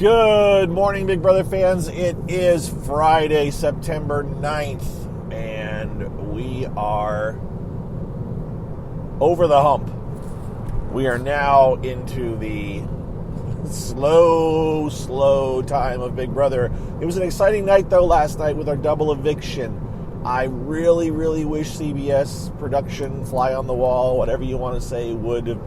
Good morning, Big Brother fans. It is Friday, September 9th, and we are over the hump. We are now into the slow time of Big Brother. It was an exciting night, though, last night with our double eviction. I really wish CBS production, fly on the wall, whatever you want to say, would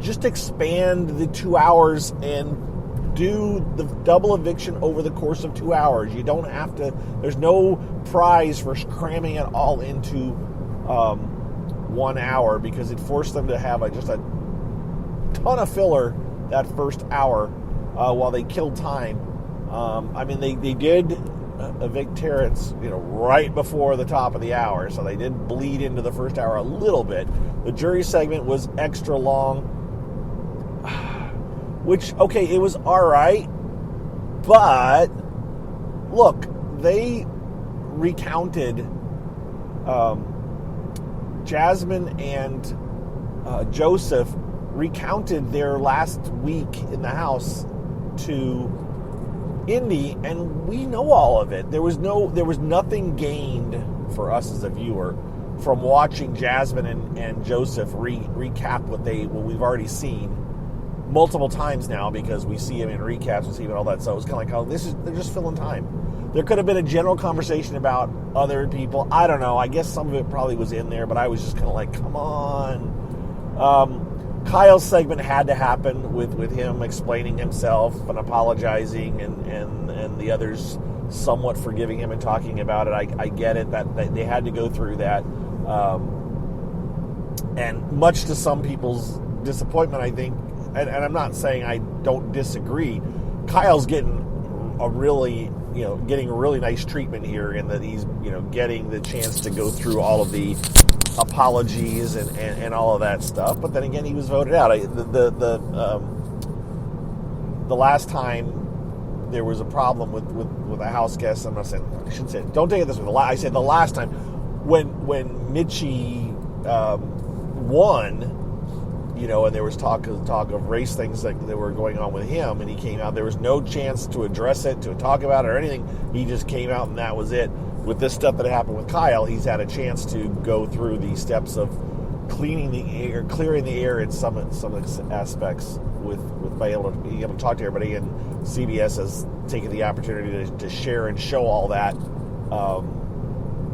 just expand the 2 hours and do the double eviction over the course of 2 hours. You don't have to, there's no prize for cramming it all into 1 hour, because it forced them to have just a ton of filler that first hour while they killed time. They did evict Terrence, right before the top of the hour, so they did bleed into the first hour a little bit. The jury segment was extra long, which, okay, it was all right, but look, they recounted Jasmine and Joseph recounted their last week in the house to Indy, and we know all of it. There was nothing gained for us as a viewer from watching Jasmine and Joseph recap what we've already seen multiple times now, because we see him in recaps, we see him in all that. So it was kind of like, they're just filling time. There could have been a general conversation about other people. I don't know. I guess some of it probably was in there, but I was just kind of like, come on. Kyle's segment had to happen with him explaining himself and apologizing, and the others somewhat forgiving him and talking about it. I get it that they had to go through that. And much to some people's disappointment, I think, and I'm not saying I don't disagree, Kyle's getting a really nice treatment here, in that he's, getting the chance to go through all of the apologies and all of that stuff. But then again, he was voted out. The last time there was a problem with a house guest, I'm not saying, I shouldn't say it, don't take it this way. I said the last time when Mitchie won, and there was talk of race things that were going on with him, and he came out. There was no chance to address it, to talk about it or anything. He just came out, and that was it. With this stuff that happened with Kyle, he's had a chance to go through the steps of clearing the air in some aspects with being able to talk to everybody, and CBS has taken the opportunity to share and show all that.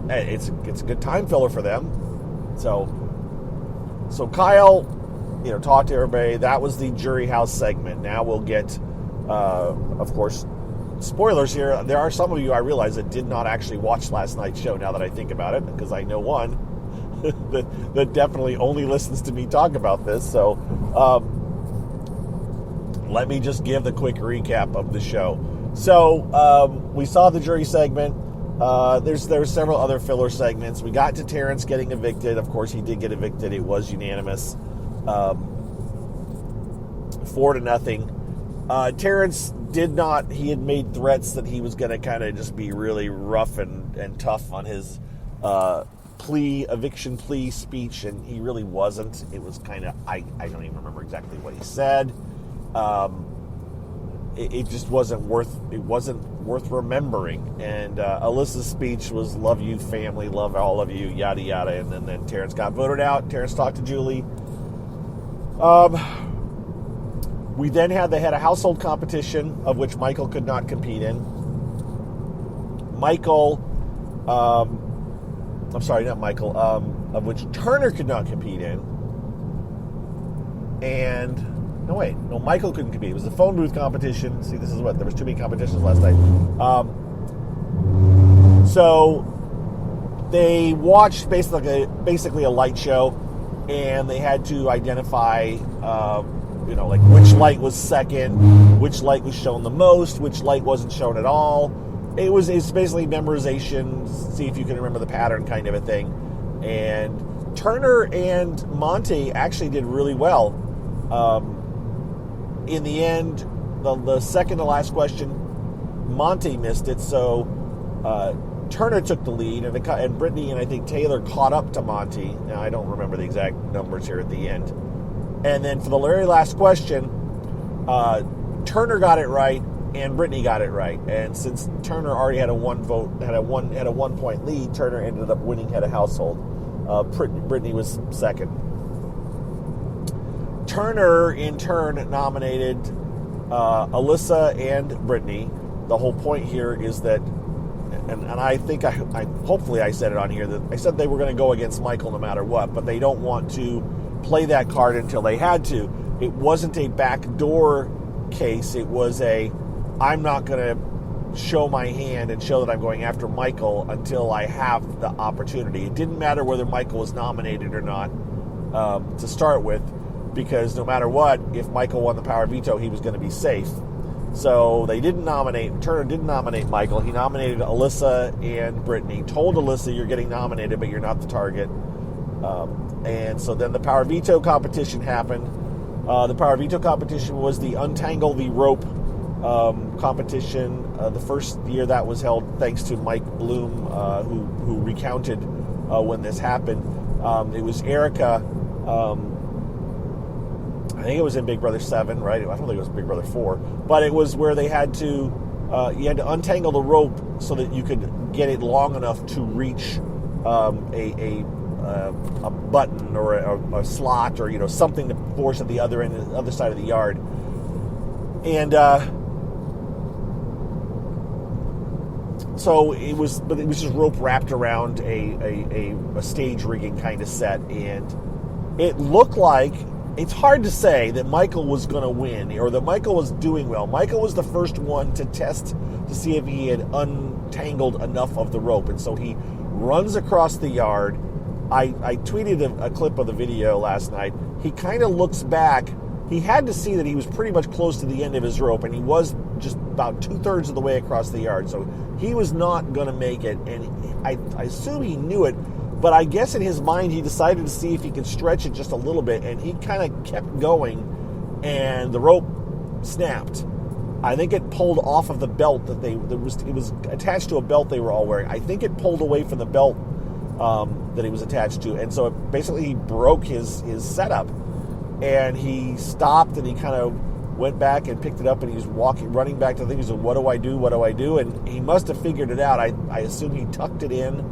It's a good time filler for them. So Kyle, talked to everybody. That was the jury house segment. Now we'll get, of course, spoilers here. There are some of you, I realize, that did not actually watch last night's show, now that I think about it, because I know one that definitely only listens to me talk about this. So let me just give the quick recap of the show. So we saw the jury segment. There's several other filler segments. We got to Terrence getting evicted. Of course, he did get evicted. It was unanimous, 4-0. Terrence did not. He had made threats that he was going to kind of just be really rough and tough on his eviction plea speech, and he really wasn't. It was kind of, I don't even remember exactly what he said. It just wasn't worth remembering. And Alyssa's speech was, love you, family, love all of you, yada yada. And then Terrence got voted out. Terrence talked to Julie. We then had the head of household competition, of which Michael could not compete in. Of which Turner could not compete in. And Michael couldn't compete. It was the phone booth competition. See, there was too many competitions last night. So they watched basically a light show, and they had to identify, which light was second, which light was shown the most, which light wasn't shown at all. It's basically memorization, see if you can remember the pattern kind of a thing. And Turner and Monty actually did really well. In the end, the second to last question, Monty missed it, so Turner took the lead, and Brittany and I think Taylor caught up to Monty. Now, I don't remember the exact numbers here at the end. And then for the very last question, Turner got it right, and Brittany got it right. And since Turner already had a 1 point lead, Turner ended up winning head of household. Brittany was second. Turner, in turn, nominated Alyssa and Brittany. The whole point here is that, and I think hopefully I said it on here, that I said they were going to go against Michael no matter what, but they don't want to play that card until they had to. It wasn't a backdoor case. It was I'm not going to show my hand and show that I'm going after Michael until I have the opportunity. It didn't matter whether Michael was nominated or not to start with, because no matter what, if Michael won the power veto, he was going to be safe. So Turner didn't nominate Michael. He nominated Alyssa and Brittany, told Alyssa, you're getting nominated, but you're not the target. And so then the power veto competition happened. The power veto competition was the Untangle the Rope competition. The first year that was held, thanks to Mike Bloom, who recounted when this happened. It was Erica. I think it was in Big Brother 7, right? I don't think it was Big Brother 4, but it was where they had to you had to untangle the rope so that you could get it long enough to reach a button or a slot, or something to force at the other end, the other side of the yard. And so it was just rope wrapped around a stage rigging kind of set, and it looked like, it's hard to say that Michael was going to win or that Michael was doing well. Michael was the first one to test to see if he had untangled enough of the rope, and so he runs across the yard. I tweeted a clip of the video last night. He kind of looks back. He had to see that he was pretty much close to the end of his rope, and he was just about 2/3 of the way across the yard, so he was not going to make it, and I assume he knew it. But I guess in his mind, he decided to see if he could stretch it just a little bit, and he kind of kept going, and the rope snapped. I think it pulled off of the belt it was attached to a belt they were all wearing. I think it pulled away from the belt that he was attached to, and so basically he broke his setup, and he stopped, and he kind of went back and picked it up, and he was running back to the thing. He said, what do I do? And he must have figured it out. I assume he tucked it in,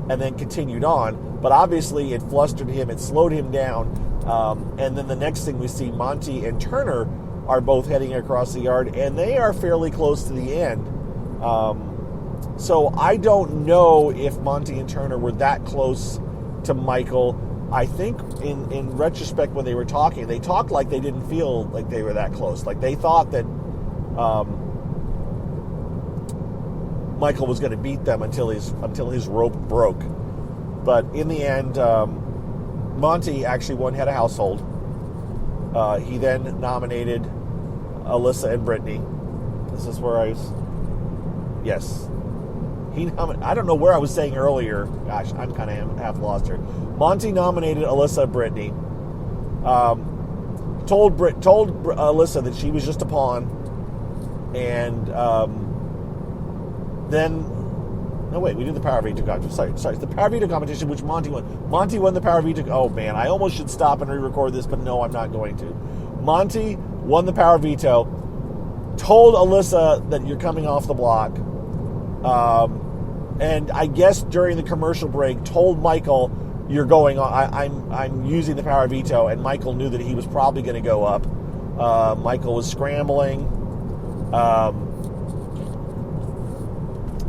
and then continued on. But obviously it flustered him, it slowed him down, and then the next thing we see, Monty and Turner are both heading across the yard, and they are fairly close to the end. So I don't know if Monty and Turner were that close to Michael. I think in retrospect, when they were talking, they talked like they didn't feel like they were that close. Like they thought that Michael was going to beat them until his rope broke. But in the end, Monty actually won head of household. He then nominated Alyssa and Brittany. This is where yes. I don't know where I was saying earlier. Gosh, I'm kind of half lost here. Monty nominated Alyssa and Brittany. Told Alyssa that she was just a pawn, and we did the power veto competition. Sorry, the power veto competition, which Monty won. Monty won the power veto. Oh man, I almost should stop and re-record this, but no, I'm not going to. Monty won the power veto. Told Alyssa that you're coming off the block. And I guess during the commercial break, told Michael, you're going on. I'm using the power veto, and Michael knew that he was probably going to go up. Michael was scrambling.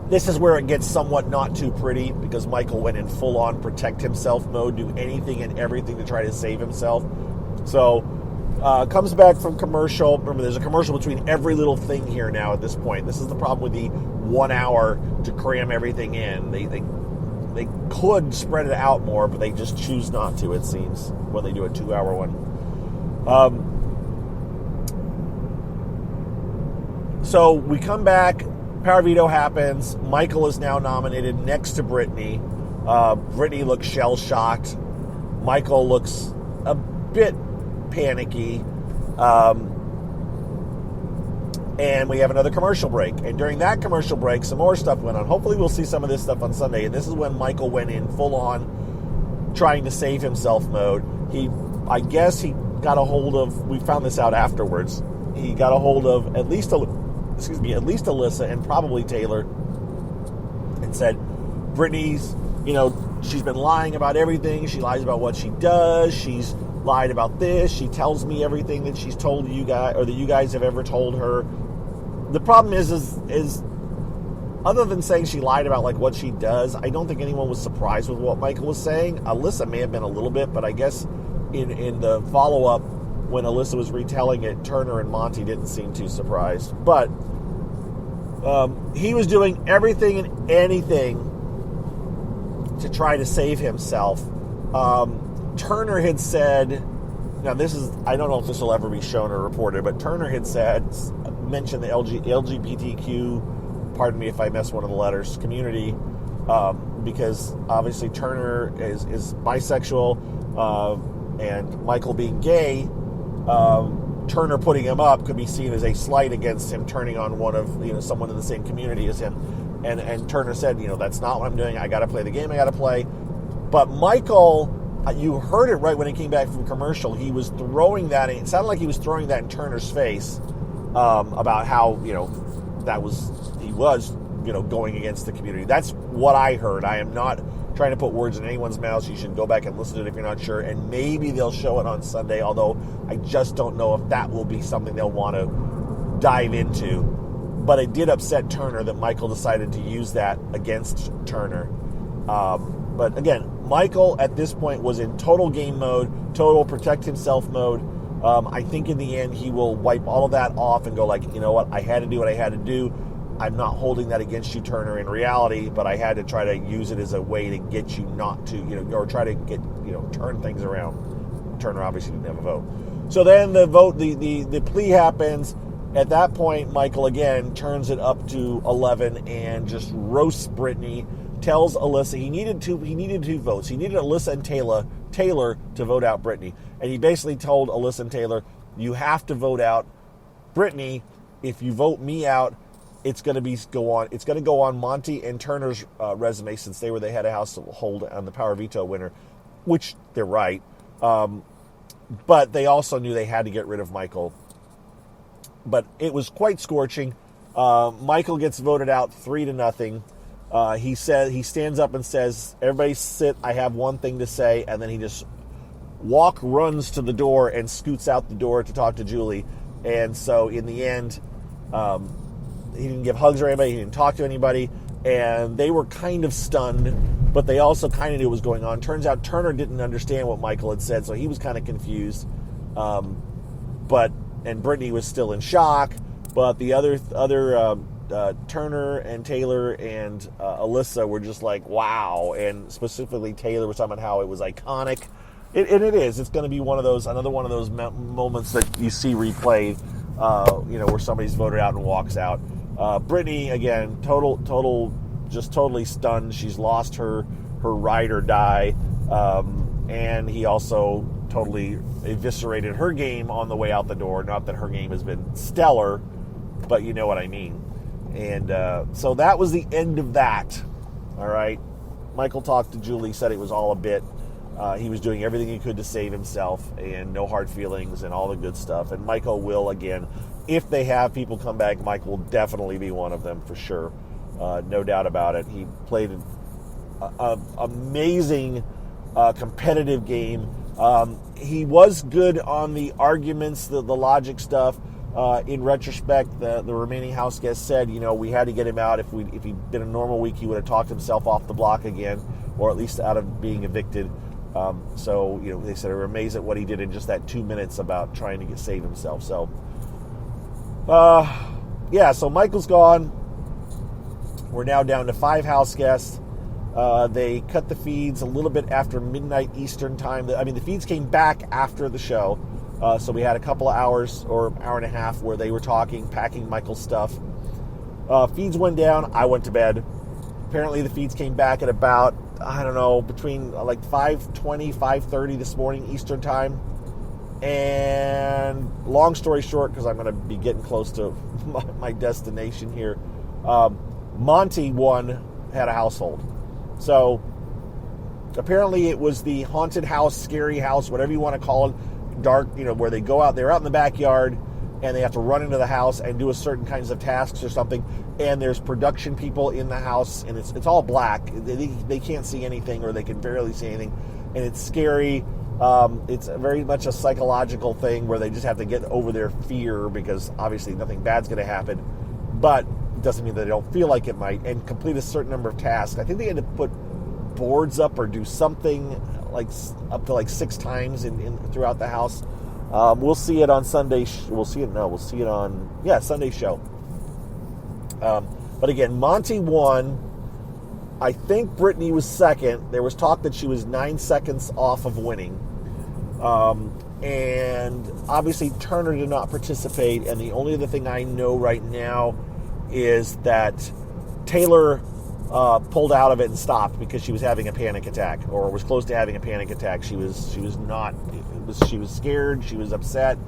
This is where it gets somewhat not too pretty, because Michael went in full-on protect himself mode, do anything and everything to try to save himself. So, comes back from commercial. Remember, there's a commercial between every little thing here now at this point. This is the problem with the 1 hour to cram everything in. They could spread it out more, but they just choose not to, it seems, when they do a 2-hour one. So we come back. Power veto happens. Michael is now nominated next to Brittany. Brittany looks shell-shocked. Michael looks a bit panicky. And we have another commercial break. And during that commercial break, some more stuff went on. Hopefully we'll see some of this stuff on Sunday. And this is when Michael went in full-on trying to save himself mode. I guess he got a hold of, we found this out afterwards, he got a hold of at least Alyssa and probably Taylor, and said, Brittany's, she's been lying about everything. She lies about what she does. She's lied about this. She tells me everything that she's told you guys, or that you guys have ever told her. The problem is other than saying she lied about like what she does, I don't think anyone was surprised with what Michael was saying. Alyssa may have been a little bit, but I guess in the follow-up, when Alyssa was retelling it, Turner and Monty didn't seem too surprised. But he was doing everything and anything to try to save himself. Turner had said, now this is, I don't know if this will ever be shown or reported, but Turner had mentioned the LGBTQ, pardon me if I mess one of the letters, community, because obviously Turner is bisexual, and Michael being gay, Turner putting him up could be seen as a slight against him turning on one of, someone in the same community as him. And Turner said, that's not what I'm doing. I got to play the game I got to play. But Michael, you heard it right when he came back from commercial. He was throwing that, it sounded like he was throwing that in Turner's face, about how, he was, going against the community. That's what I heard. I am not trying to put words in anyone's mouth. You should go back and listen to it if you're not sure. And maybe they'll show it on Sunday, although I just don't know if that will be something they'll want to dive into. But it did upset Turner that Michael decided to use that against Turner. But again, Michael at this point was in total game mode, total protect himself mode. I think in the end he will wipe all of that off and go like, you know what, I had to do what I had to do. I'm not holding that against you, Turner, in reality, but I had to try to use it as a way to get you not to, or try to get, turn things around. Turner obviously didn't have a vote. So then the vote, the plea happens. At that point, Michael again turns it up to 11 and just roasts Brittany, tells Alyssa he needed two votes. He needed Alyssa and Taylor to vote out Brittany. And he basically told Alyssa and Taylor, you have to vote out Brittany. If you vote me out, it's going to go on Monty and Turner's resume, since they were the head of household on the Power Veto winner, which they're right. But they also knew they had to get rid of Michael. But it was quite scorching. Michael gets voted out 3-0. He stands up and says, everybody sit, I have one thing to say, and then he just runs to the door and scoots out the door to talk to Julie. And so in the end, he didn't give hugs or anybody. He didn't talk to anybody. And they were kind of stunned, but they also kind of knew what was going on. Turns out Turner didn't understand what Michael had said, so he was kind of confused. And Brittany was still in shock. But the other Turner and Taylor and Alyssa were just like, wow. And specifically Taylor was talking about how it was iconic. And it is. It's going to be another one of those moments that you see replayed, where somebody's voted out and walks out. Brittany, again, totally stunned. She's lost her ride or die. And he also totally eviscerated her game on the way out the door. Not that her game has been stellar, but you know what I mean. And so that was the end of that. All right. Michael talked to Julie, said it was all a bit. He was doing everything he could to save himself, and no hard feelings and all the good stuff. And Michael will, again, if they have people come back, Michael will definitely be one of them for sure. No doubt about it. He played an amazing competitive game. He was good on the arguments, the logic stuff. In retrospect, the remaining house guests said, we had to get him out. If he'd been a normal week, he would have talked himself off the block again, or at least out of being evicted. So they said they were amazed at what he did in just that 2 minutes about trying to save himself. So, so Michael's gone. We're now down to 5 house guests. They cut the feeds a little bit after midnight Eastern time. The feeds came back after the show. So we had a couple of hours or hour and a half where they were talking, packing Michael's stuff. Feeds went down. I went to bed. Apparently the feeds came back at about, between like 5:20, 5:30 this morning Eastern time. And long story short, because I'm going to be getting close to my destination here, Monty had a household. So apparently it was the haunted house, scary house, whatever you want to call it, dark, where they go out, they're out in the backyard, and they have to run into the house and do a certain kinds of tasks or something, and there's production people in the house, and it's all black. They can't see anything, or they can barely see anything, and it's scary. It's very much a psychological thing where they just have to get over their fear, because obviously nothing bad's going to happen, but it doesn't mean that they don't feel like it might, and complete a certain number of tasks. I think they had to put boards up or do something like up to like 6 times in throughout the house. We'll see it on Sunday. We'll see it on Sunday show. But again, Monty won. I think Brittany was second. There was talk that she was 9 seconds off of winning. And obviously Turner did not participate. And the only other thing I know right now is that Taylor pulled out of it and stopped because she was having a panic attack, or was close to having a panic attack. She was scared. She was upset.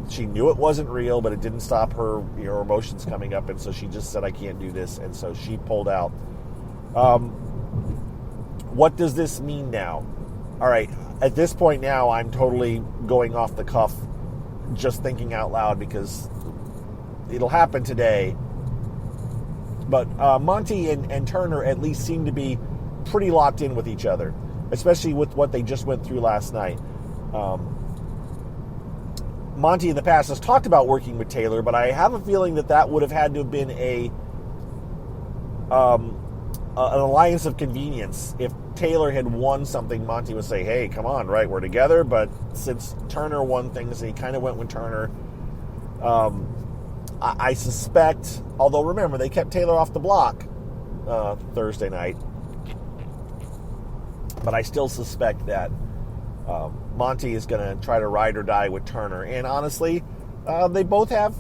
She knew it wasn't real, but it didn't stop her emotions coming up, and so she just said, "I can't do this," and so she pulled out. What does this mean now? All right, at this point now, I'm totally going off the cuff, just thinking out loud, because it'll happen today. But Monty and Turner at least seem to be pretty locked in with each other, especially with what they just went through last night. Monty in the past has talked about working with Taylor, but I have a feeling that would have had to have been an alliance of convenience. If Taylor had won something, Monty would say, "Hey, come on, right, we're together." But since Turner won things, he kind of went with Turner. I suspect, although remember, they kept Taylor off the block Thursday night, but I still suspect that Monty is going to try to ride or die with Turner. And honestly, they both have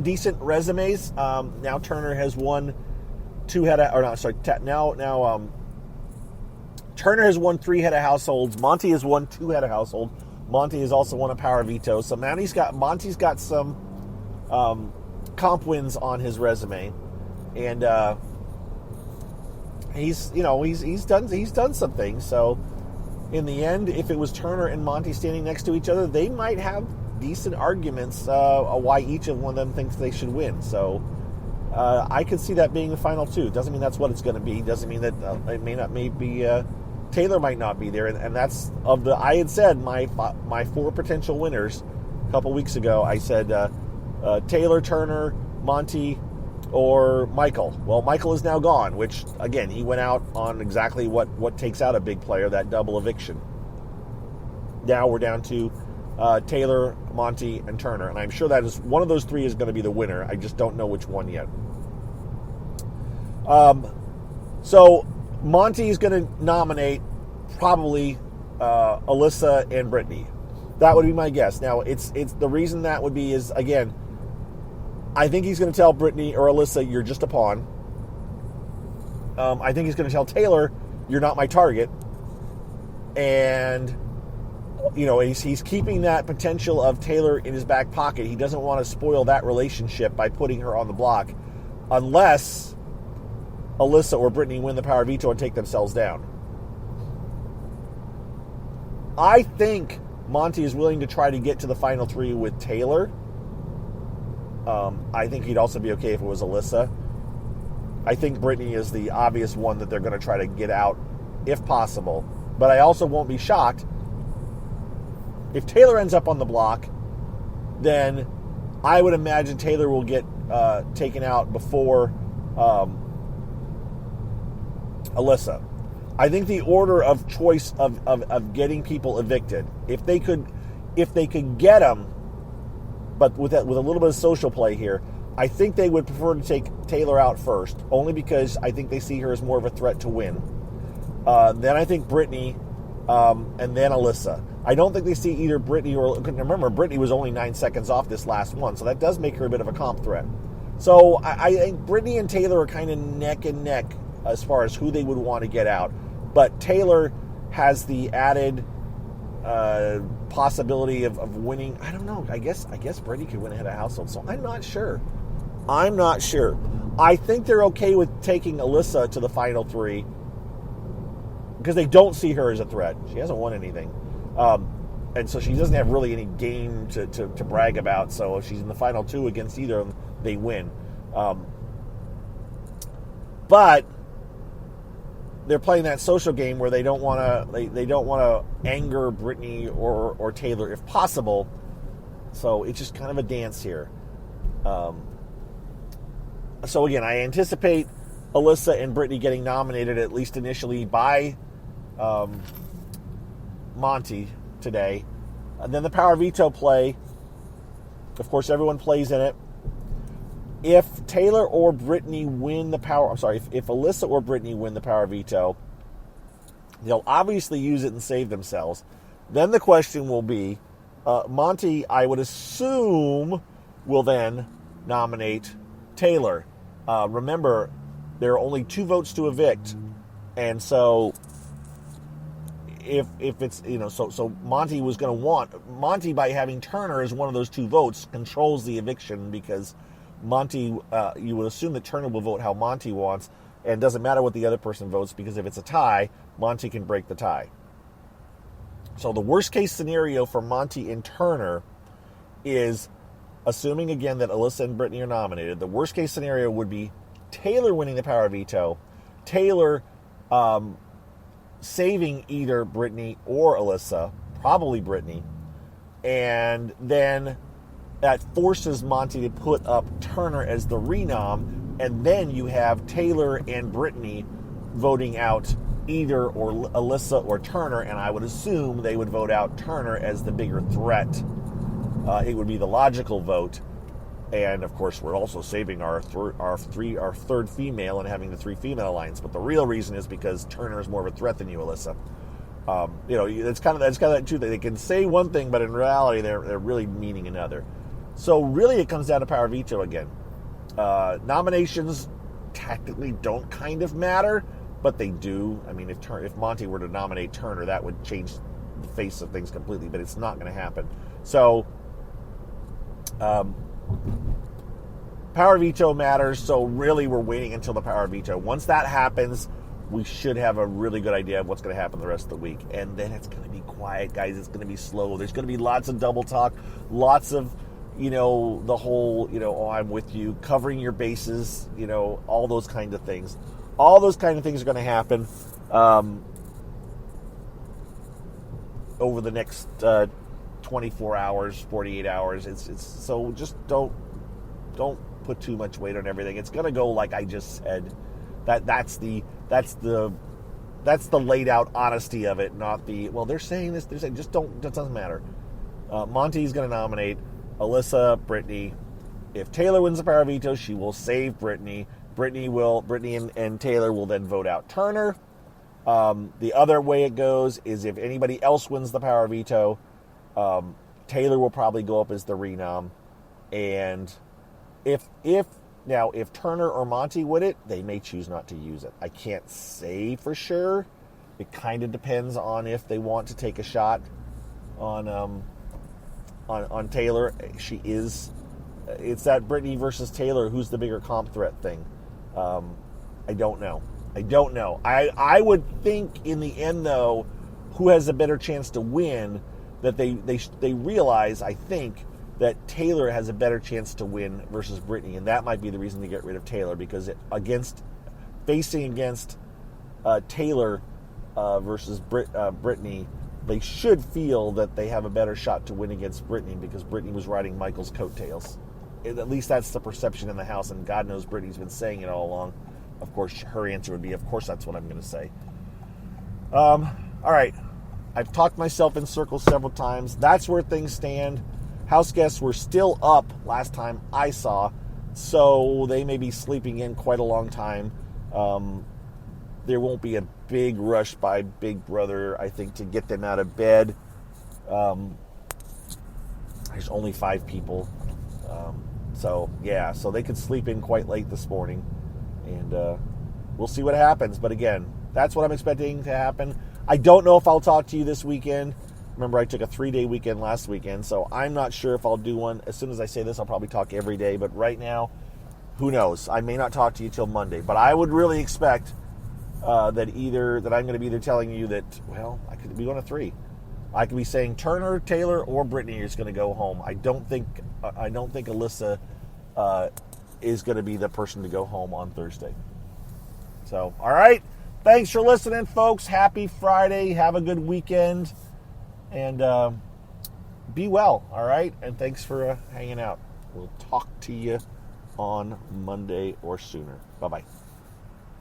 decent resumes. Now Turner has won Turner has won 3 head of households. Monty has won 2 head of household. Monty has also won a power veto. So Monty's got some comp wins on his resume, and he's done some things. So in the end, if it was Turner and Monty standing next to each other, they might have decent arguments why each of one of them thinks they should win. So I could see that being the final 2. Doesn't mean that's what it's going to be. Doesn't mean that it may not. Maybe Taylor might not be there, and that's I had said my 4 potential winners a couple weeks ago. I said Taylor, Turner, Monty, or Michael. Well, Michael is now gone, which, again, he went out on exactly what takes out a big player, that double eviction. Now we're down to Taylor, Monty, and Turner, and I'm sure that is one of those 3 is going to be the winner. I just don't know which one yet. So Monty is going to nominate probably Alyssa and Brittany. That would be my guess. Now, it's the reason that would be is, again, I think he's going to tell Brittany or Alyssa, "You're just a pawn." I think he's going to tell Taylor, "You're not my target." And, he's keeping that potential of Taylor in his back pocket. He doesn't want to spoil that relationship by putting her on the block, unless Alyssa or Brittany win the power veto and take themselves down. I think Monty is willing to try to get to the final 3 with Taylor. I think he'd also be okay if it was Alyssa. I think Brittany is the obvious one that they're going to try to get out, if possible. But I also won't be shocked if Taylor ends up on the block. Then I would imagine Taylor will get taken out before Alyssa. I think the order of choice of getting people evicted, if they could get them, but with a little bit of social play here, I think they would prefer to take Taylor out first, only because I think they see her as more of a threat to win. Then I think Brittany, and then Alyssa. I don't think they see either Brittany or... Remember, Brittany was only 9 seconds off this last one, so that does make her a bit of a comp threat. So I think Brittany and Taylor are kind of neck and neck as far as who they would want to get out. But Taylor has the added possibility of winning. I don't know. I guess Brittany could win ahead of household. So I'm not sure. I think they're okay with taking Alyssa to the final 3 because they don't see her as a threat. She hasn't won anything. And and so she doesn't have really any game to brag about. So if she's in the final two against either of them, they win. But they're playing that social game where they don't want to anger Brittany or Taylor if possible. So it's just kind of a dance here. So again, I anticipate Alyssa and Brittany getting nominated at least initially by Monty today. And then the power veto play. Of course, everyone plays in it. If Taylor or Brittany win the power... I'm sorry, if Alyssa or Brittany win the power veto, they'll obviously use it and save themselves. Then the question will be, Monty, I would assume, will then nominate Taylor. Remember, there are only 2 votes to evict. And so... If it's, so Monty was going to Monty, by having Turner as one of those 2 votes, controls the eviction, because Monty, you would assume that Turner will vote how Monty wants, and it doesn't matter what the other person votes, because if it's a tie, Monty can break the tie. So the worst case scenario for Monty and Turner is, assuming again that Alyssa and Brittany are nominated, the worst case scenario would be Taylor winning the power veto, Taylor saving either Brittany or Alyssa, probably Brittany, and then that forces Monty to put up Turner as the renom, and then you have Taylor and Brittany voting out either or Alyssa or Turner, and I would assume they would vote out Turner as the bigger threat. It would be the logical vote, and of course we're also saving our third female and having the 3 female alliance. But the real reason is because Turner is more of a threat than you, Alyssa. That's kind of that too. They can say one thing, but in reality they're really meaning another. So really, it comes down to power veto again. Nominations tactically don't kind of matter, but they do. I mean, if Monty were to nominate Turner, that would change the face of things completely. But it's not going to happen. So. Power veto matters, so really we're waiting until the power veto. Once that happens, we should have a really good idea of what's going to happen the rest of the week. And then it's going to be quiet, guys. It's going to be slow. There's going to be lots of double talk, lots of, the whole, oh, I'm with you, covering your bases, all those kind of things. All those kind of things are going to happen over the next 24 hours, 48 hours. It's so just don't put too much weight on everything. It's gonna go like I just said. That's the laid out honesty of it, not the they're saying this. They're saying just don't. That doesn't matter. Monty's gonna nominate Alyssa, Brittany. If Taylor wins the power veto, she will save Brittany. Brittany and Taylor will then vote out Turner. The other way it goes is if anybody else wins the power veto, Taylor will probably go up as the renom, and if Turner or Monty win it, they may choose not to use it. I can't say for sure. It kind of depends on if they want to take a shot on Taylor. It's that Brittany versus Taylor, who's the bigger comp threat thing. I don't know. I would think in the end, though, who has a better chance to win, that they realize, I think, that Taylor has a better chance to win versus Brittany, and that might be the reason to get rid of Taylor, because facing against Taylor versus Brittany, they should feel that they have a better shot to win against Brittany, because Brittany was riding Michael's coattails. At least that's the perception in the house, and God knows Brittany's been saying it all along. Of course, her answer would be, of course, that's what I'm going to say. All right. I've talked myself in circles several times. That's where things stand. House guests were still up last time I saw, so they may be sleeping in quite a long time. There won't be a big rush by Big Brother, I think, to get them out of bed. There's only 5 people. So they could sleep in quite late this morning. And we'll see what happens. But again, that's what I'm expecting to happen. I don't know if I'll talk to you this weekend. Remember, I took a 3-day weekend last weekend, so I'm not sure if I'll do one. As soon as I say this, I'll probably talk every day. But right now, who knows? I may not talk to you till Monday. But I would really expect that I'm going to be either telling you that, I could be one of 3. I could be saying Turner, Taylor, or Brittany is going to go home. I don't think Alyssa is going to be the person to go home on Thursday. So, all right. Thanks for listening, folks. Happy Friday. Have a good weekend. And be well, all right? And thanks for hanging out. We'll talk to you on Monday or sooner. Bye-bye.